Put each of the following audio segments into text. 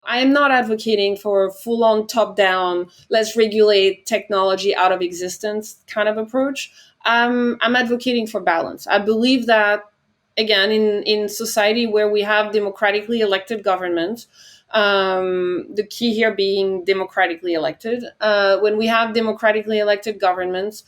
I am not advocating for a full-on top-down, let's regulate technology out of existence kind of approach. I'm advocating for balance. I believe that, again, in society where we have democratically elected governments, the key here being democratically elected, when we have democratically elected governments,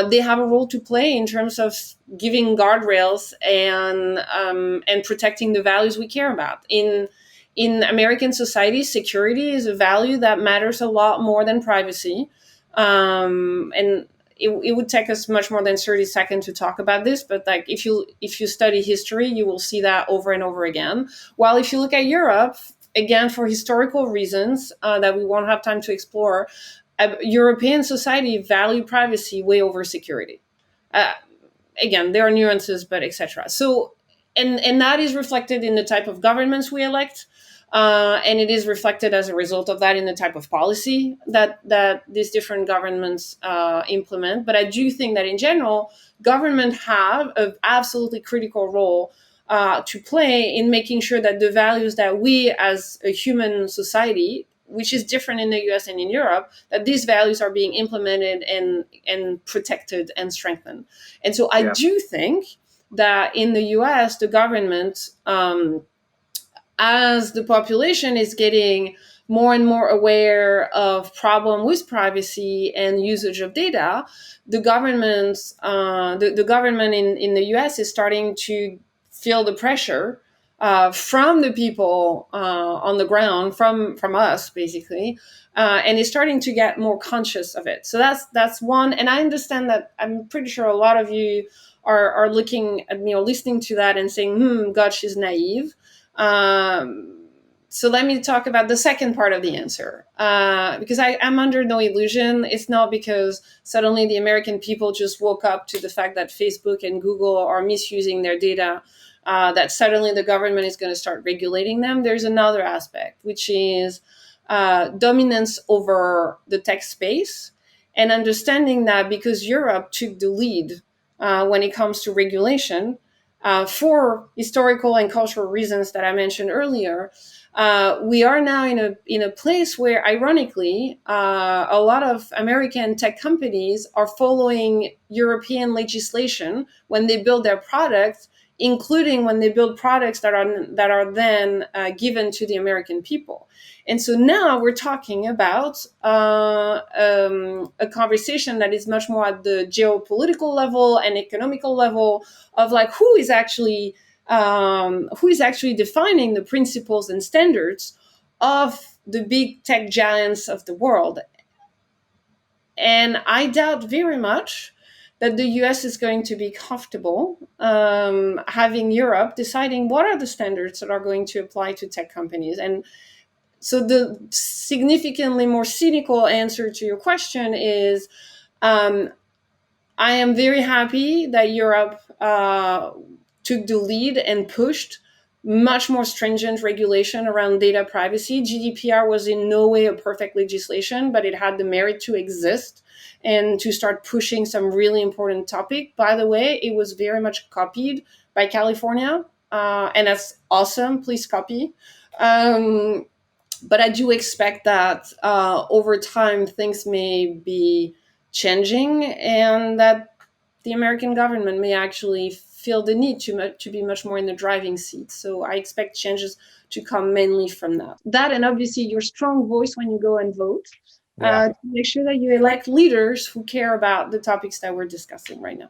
they have a role to play in terms of giving guardrails and protecting the values we care about. In American society, security is a value that matters a lot more than privacy. And it would take us much more than 30 seconds to talk about this, but like if you study history, you will see that over and over again. While if you look at Europe, again, for historical reasons that we won't have time to explore, European society value privacy way over security. Uh, Again, there are nuances, but etc. So, and that is reflected in the type of governments we elect, and it is reflected as a result of that in the type of policy that these different governments implement. But I do think that in general, government have an absolutely critical role to play in making sure that the values that we as a human society, which is different in the US and in Europe, that these values are being implemented and protected and strengthened. And so I do think that in the US, the government, as the population is getting more and more aware of problem with privacy and usage of data, the governments, the government in the US is starting to feel the pressure from the people on the ground, from us basically, and is starting to get more conscious of it. So that's one. And I understand that. I'm pretty sure a lot of you are looking at me or listening to that and saying, God, she's naive. So let me talk about the second part of the answer, because I'm under no illusion. It's not because suddenly the American people just woke up to the fact that Facebook and Google are misusing their data, that suddenly the government is going to start regulating them. There's another aspect, which is dominance over the tech space, and understanding that because Europe took the lead when it comes to regulation, for historical and cultural reasons that I mentioned earlier, we are now in a place where, ironically, a lot of American tech companies are following European legislation when they build their products, including when they build products that are then given to the American people. And so now we're talking about a conversation that is much more at the geopolitical level and economical level of like who is actually defining the principles and standards of the big tech giants of the world. And I doubt very much that the US is going to be comfortable having Europe deciding what are the standards that are going to apply to tech companies. And so the significantly more cynical answer to your question is, I am very happy that Europe took the lead and pushed much more stringent regulation around data privacy. GDPR was in no way a perfect legislation, but it had the merit to exist and to start pushing some really important topic. By the way, it was very much copied by California, and that's awesome. Please copy. But I do expect that over time things may be changing, and that the American government may actually feel the need to be much more in the driving seat. So I expect changes to come mainly from that. That, and obviously your strong voice when you go and vote, to make sure that you elect leaders who care about the topics that we're discussing right now.